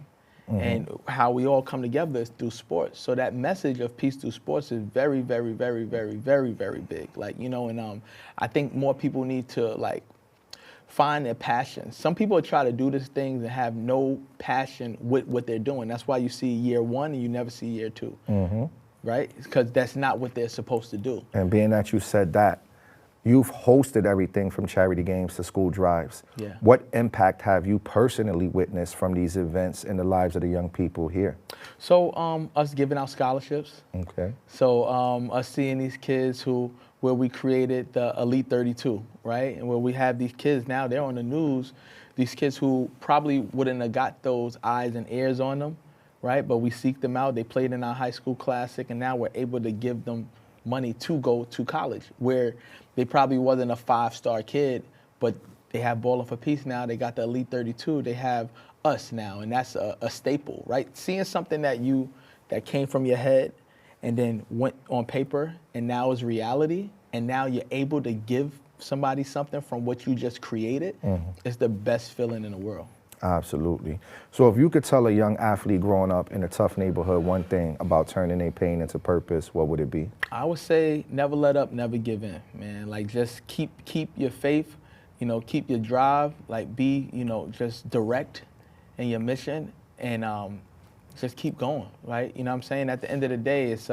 Speaker 10: And how we all come together is through sports. So that message of peace through sports is very, very, very, very, very, very big. Like, you know, and I think more people need to like find their passion. Some people try to do these things and have no passion with what they're doing. That's why you see year 1 and you never see year 2, right? Because that's not what they're supposed to do.
Speaker 2: And being that you said that, you've hosted everything from charity games to school drives.
Speaker 10: Yeah.
Speaker 2: What impact have you personally witnessed from these events in the lives of the young people here?
Speaker 10: So us giving out scholarships.
Speaker 2: Okay.
Speaker 10: So us seeing these kids where we created the Elite 32, right? And where we have these kids now, they're on the news, these kids who probably wouldn't have got those eyes and ears on them, right? But we seek them out. They played in our high school classic, and now we're able to give them money to go to college, where they probably wasn't a 5-star kid, but they have Ballin' for Peace now. They got the Elite 32. They have us now, and that's a staple, right? Seeing something that came from your head and then went on paper and now is reality, and now you're able to give somebody something from what you just created, is the best feeling in the world.
Speaker 2: Absolutely. So if you could tell a young athlete growing up in a tough neighborhood one thing about turning their pain into purpose, what would it be?
Speaker 10: I would say never let up, never give in, man. Like, just keep your faith, keep your drive, like be, just direct in your mission, and just keep going, right? You know what I'm saying? At the end of the day, it's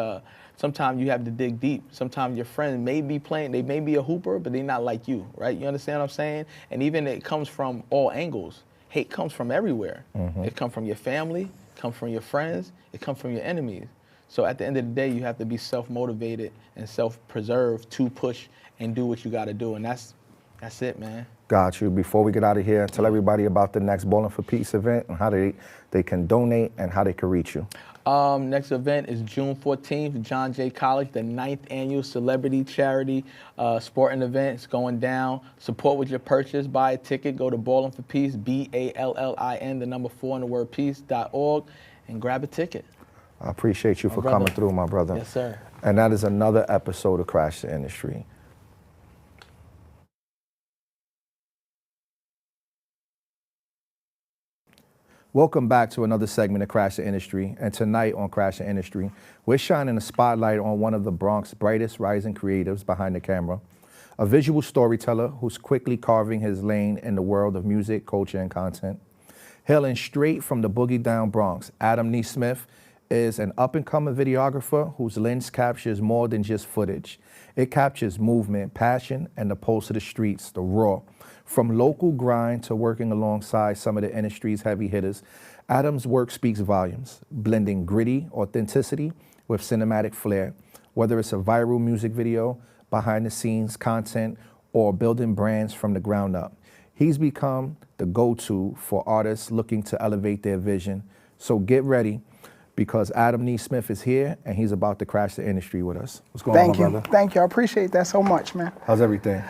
Speaker 10: sometimes you have to dig deep. Sometimes your friend may be playing, they may be a hooper, but they're not like you, right? You understand what I'm saying? And even it comes from all angles. Hate comes from everywhere. It comes from your family, it comes from your friends, it comes from your enemies. So at the end of the day, you have to be self-motivated and self-preserved to push and do what you got to do. And that's it, man.
Speaker 2: Got you. Before we get out of here, tell everybody about the next Ballin' for Peace event and how they can donate and how they can reach you.
Speaker 10: Next event is June 14th, John Jay College, the 9th annual celebrity charity sporting event. It's going down. Support with your purchase. Buy a ticket. Go to Ballin' for Peace, BALLIN, the number 4 and the word peace.org, and grab a ticket.
Speaker 2: I appreciate you for coming through, my brother.
Speaker 10: Yes, sir.
Speaker 2: And that is another episode of Crash the Industry. Welcome back to another segment of Crash the Industry. And tonight on Crash the Industry, we're shining a spotlight on one of the Bronx's brightest rising creatives behind the camera, a visual storyteller who's quickly carving his lane in the world of music, culture, and content. Hailing straight from the boogie down Bronx, Adam Nesmith is an up-and-coming videographer whose lens captures more than just footage. It captures movement, passion, and the pulse of the streets, the raw. From local grind to working alongside some of the industry's heavy hitters, Adam's work speaks volumes, blending gritty authenticity with cinematic flair. Whether it's a viral music video, behind-the-scenes content, or building brands from the ground up, he's become the go-to for artists looking to elevate their vision. So get ready, because Adam Nesmith is here, and he's about to crash the industry with us. What's going on, my brother?
Speaker 11: Thank you. I appreciate that so much, man.
Speaker 2: How's everything?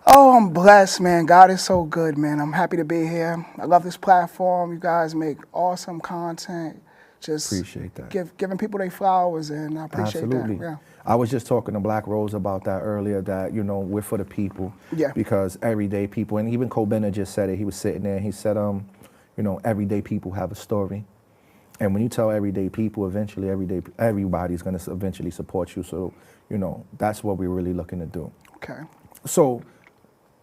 Speaker 11: Oh, I'm blessed, man. God is so good, man. I'm happy to be here. I love this platform. You guys make awesome content. Just
Speaker 2: appreciate that.
Speaker 11: Giving people their flowers, and I appreciate
Speaker 2: Absolutely.
Speaker 11: that. Yeah.
Speaker 2: I was just talking to Black Rose about that earlier, that, we're for the people.
Speaker 11: Yeah.
Speaker 2: Because everyday people, and even Cole Bennett just said it, he was sitting there, he said, everyday people have a story. And when you tell everyday people, eventually everybody's going to eventually support you. So, that's what we're really looking to do.
Speaker 11: Okay.
Speaker 2: So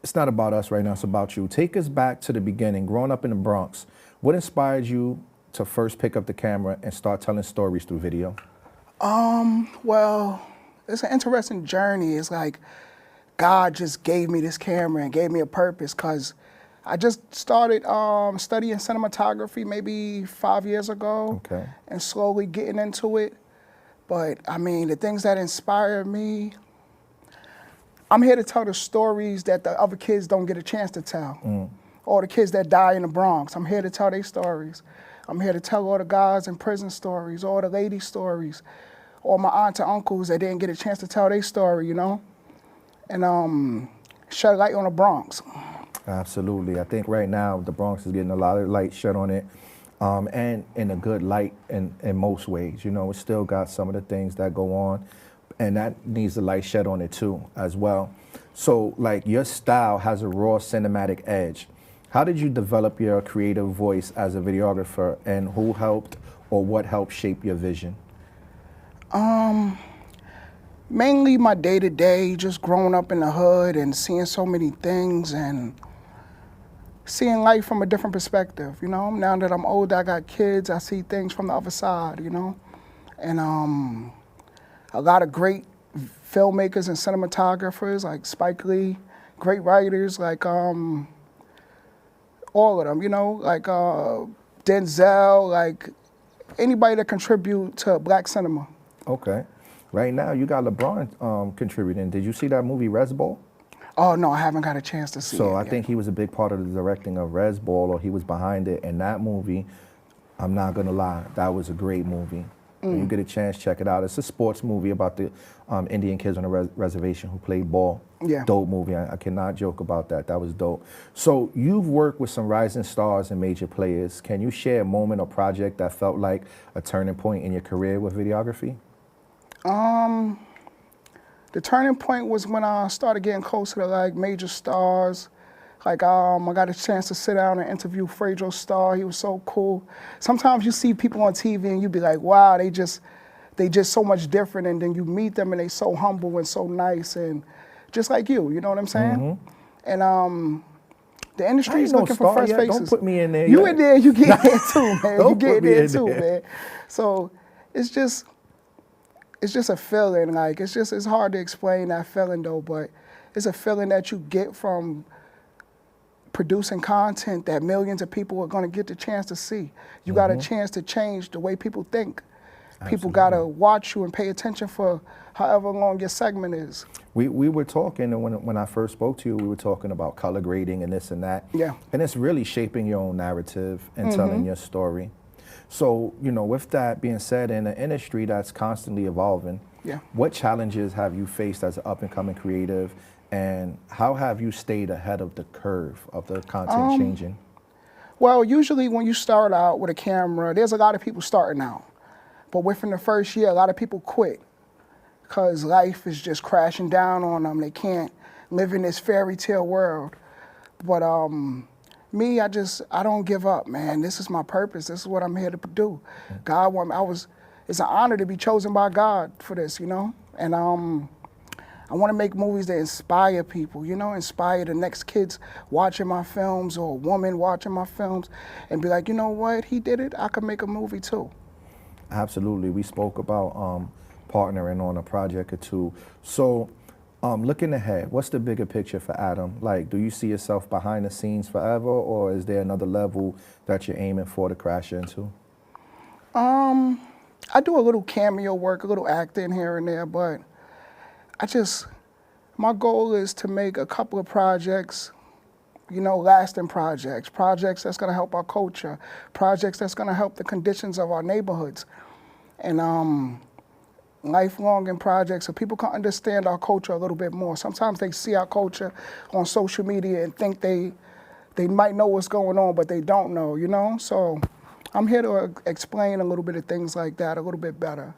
Speaker 2: it's not about us right now, it's about you. Take us back to the beginning, growing up in the Bronx. What inspired you to first pick up the camera and start telling stories through video?
Speaker 11: Well, it's an interesting journey. It's like God just gave me this camera and gave me a purpose, because I just started studying cinematography maybe 5 years ago.
Speaker 2: Okay.
Speaker 11: And slowly getting into it. But I mean, the things that inspire me, I'm here to tell the stories that the other kids don't get a chance to tell. Or the kids that die in the Bronx. I'm here to tell their stories. I'm here to tell all the guys in prison stories, all the ladies' stories, all my aunts and uncles that didn't get a chance to tell their story, And shed light on the Bronx.
Speaker 2: Absolutely. I think right now the Bronx is getting a lot of light shed on it, and in a good light in most ways. It's still got some of the things that go on, and that needs the light shed on it too as well. So like, your style has a raw cinematic edge. How did you develop your creative voice as a videographer, and who helped or what helped shape your vision?
Speaker 11: Mainly my day-to-day, just growing up in the hood and seeing so many things and seeing life from a different perspective, Now that I'm older, I got kids, I see things from the other side, And a lot of great filmmakers and cinematographers like Spike Lee, great writers like all of them, like Denzel, like anybody that contribute to black cinema.
Speaker 2: Okay. Right now, you got LeBron contributing. Did you see that movie, Res Ball?
Speaker 11: Oh, no, I haven't got a chance to see it.
Speaker 2: So I think he was a big part of the directing of Res Ball, or he was behind it. And that movie, I'm not gonna lie, that was a great movie. When you get a chance, check it out. It's a sports movie about the Indian kids on a reservation who play ball.
Speaker 11: Yeah.
Speaker 2: Dope movie. I cannot joke about that. That was dope. So you've worked with some rising stars and major players. Can you share a moment or project that felt like a turning point in your career with videography?
Speaker 11: The turning point was when I started getting closer to like major stars. Like I got a chance to sit down and interview Fredo Starr. He was so cool. Sometimes you see people on TV and you be like, wow, they just so much different. And then you meet them and they so humble and so nice and just like you know what I'm saying? And the industry is looking for fresh faces.
Speaker 2: Don't put me in there.
Speaker 11: You in there, you get there too, man. You get there too,
Speaker 2: there.
Speaker 11: man. So it's just a feeling. Like it's hard to explain that feeling though, but it's a feeling that you get from producing content that millions of people are going to get the chance to see. You got a chance to change the way people think. People got to watch you and pay attention for however long your segment is. We
Speaker 2: were talking, and when I first spoke to you, we were talking about color grading and this and that.
Speaker 11: Yeah.
Speaker 2: And it's really shaping your own narrative and telling your story. So, with that being said, in an industry that's constantly evolving, what challenges have you faced as an up-and-coming creative, and how have you stayed ahead of the curve of the content changing?
Speaker 11: Well, usually when you start out with a camera, there's a lot of people starting out. But within the first year, a lot of people quit because life is just crashing down on them. They can't live in this fairy tale world. But me, I don't give up, man. This is my purpose. This is what I'm here to do. God want me. It's an honor to be chosen by God for this, And I want to make movies that inspire people, inspire the next kids watching my films or a woman watching my films and be like, you know what, he did it, I could make a movie too.
Speaker 2: Absolutely. We spoke about partnering on a project or two. So looking ahead, what's the bigger picture for Adam? Like, do you see yourself behind the scenes forever, or is there another level that you're aiming for to crash into?
Speaker 11: I do a little cameo work, a little acting here and there, but my goal is to make a couple of projects, lasting projects that's gonna help our culture, projects that's gonna help the conditions of our neighborhoods, and lifelong in projects so people can understand our culture a little bit more. Sometimes they see our culture on social media and think they might know what's going on, but they don't know, So I'm here to explain a little bit of things like that a little bit better.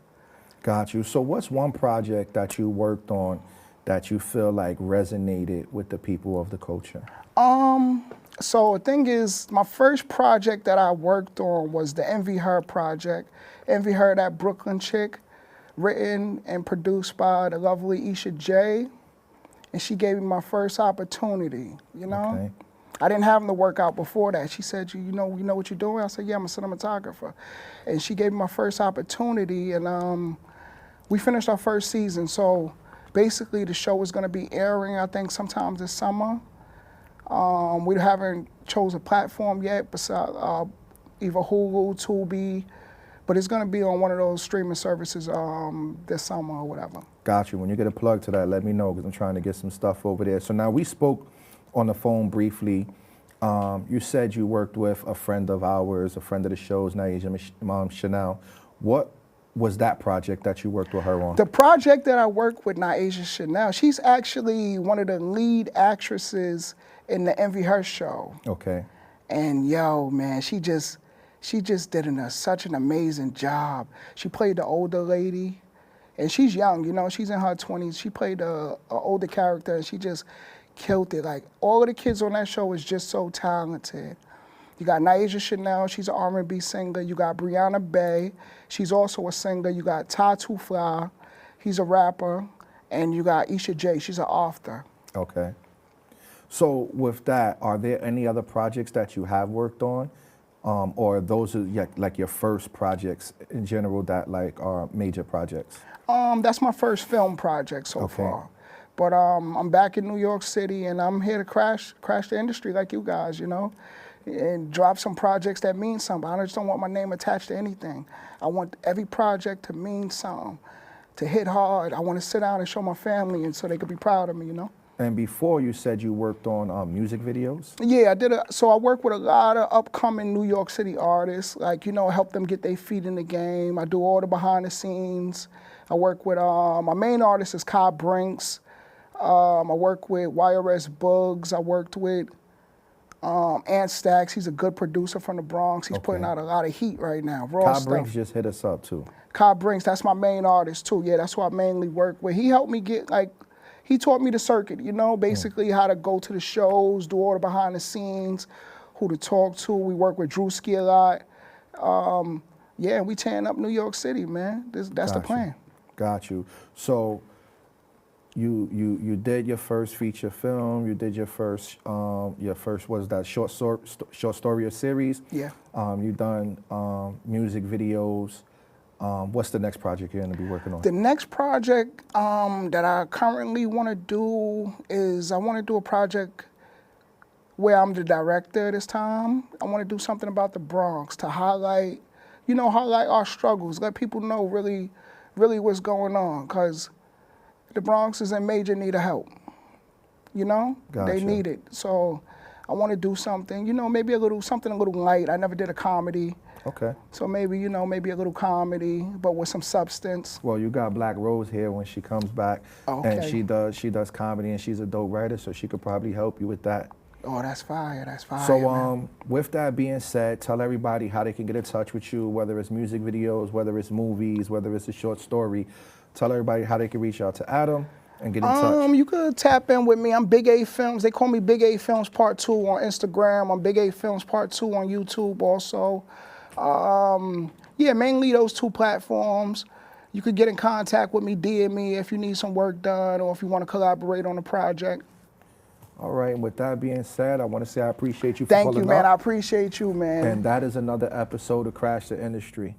Speaker 2: Got you. So what's one project that you worked on that you feel like resonated with the people of the culture?
Speaker 11: So the thing is, my first project that I worked on was the Envy Her project. Envy Her, that Brooklyn chick, written and produced by the lovely Isha J. And she gave me my first opportunity,
Speaker 2: Okay.
Speaker 11: I didn't have them to work out before that. She said, you know what you're doing? I said, yeah, I'm a cinematographer. And she gave me my first opportunity, and we finished our first season. So basically the show is gonna be airing, I think, sometime this summer. We haven't chose a platform yet, besides either Hulu, Tubi, but it's gonna be on one of those streaming services this summer or whatever.
Speaker 2: Got you. When you get a plug to that, let me know, because I'm trying to get some stuff over there. So now we spoke on the phone briefly. You said you worked with a friend of ours, a friend of the show's, Naija Chanel. What was that project that you worked with her on? The
Speaker 11: project that I worked with Naija Chanel, she's actually one of the lead actresses in the Envy Her show.
Speaker 2: Okay.
Speaker 11: And yo, man, she just did such an amazing job. She played the older lady, and she's young, she's in her 20s. She played a older character, and she just killed it. Like, all of the kids on that show is just so talented. You got Naija Chanel, she's an R&B singer. You got Brianna Bay, she's also a singer. You got Tatu Fly, he's a rapper. And you got Isha J, she's an author.
Speaker 2: Okay. So with that, are there any other projects that you have worked on? Or those are like your first projects in general that are major projects?
Speaker 11: That's my first film project so far. But I'm back in New York City, and I'm here to crash the industry like you guys, and drop some projects that mean something. I just don't want my name attached to anything. I want every project to mean something, to hit hard. I want to sit down and show my family, and so they could be proud of me,
Speaker 2: And before you said you worked on music videos?
Speaker 11: Yeah, so I work with a lot of upcoming New York City artists, like, help them get their feet in the game. I do all the behind the scenes. I work with, my main artist is Kai Brinks. I work with YRS Bugs. I worked with Ant Stacks. He's a good producer from the Bronx. He's putting out a lot of heat right now, raw
Speaker 2: Kai
Speaker 11: stuff.
Speaker 2: Brinks just hit us up too.
Speaker 11: Kai Brinks, that's my main artist too. Yeah, that's who I mainly work with. He helped me get, he taught me the circuit, basically how to go to the shows, do all the behind the scenes, who to talk to. We work with Drewski a lot. Yeah, we tearing up New York City, man. That's the plan.
Speaker 2: Got you. So you did your first feature film. You did your first was that short story or series?
Speaker 11: Yeah.
Speaker 2: You done music videos. What's the next project you're going to be working on?
Speaker 11: The next project that I currently want to do is I want to do a project where I'm the director this time. I want to do something about the Bronx to highlight our struggles, let people know really what's going on, because the Bronx is in major need of help.
Speaker 2: Gotcha.
Speaker 11: They need it. So I want to do something, maybe something a little light. I never did a comedy.
Speaker 2: Okay.
Speaker 11: So maybe, maybe a little comedy, but with some substance.
Speaker 2: Well, you got Black Rose here when she comes back,
Speaker 11: Okay.
Speaker 2: and she does comedy, and she's a dope writer, so she could probably help you with that.
Speaker 11: Oh, that's fire,
Speaker 2: So,
Speaker 11: man.
Speaker 2: with that being said, tell everybody how they can get in touch with you, whether it's music videos, whether it's movies, whether it's a short story. Tell everybody how they can reach out to Adam and get in touch.
Speaker 11: You could tap in with me. I'm Big A Films. They call me Big A Films Part 2 on Instagram. I'm Big A Films Part 2 on YouTube also. Yeah, mainly those two platforms. You could get in contact with me, DM me if you need some work done or if you want to collaborate on a project.
Speaker 2: All right, and with that being said, I want to say I appreciate you for
Speaker 11: Thank
Speaker 2: pulling
Speaker 11: you, man.
Speaker 2: up.
Speaker 11: I appreciate you, man.
Speaker 2: And that is another episode of Crash the Industry.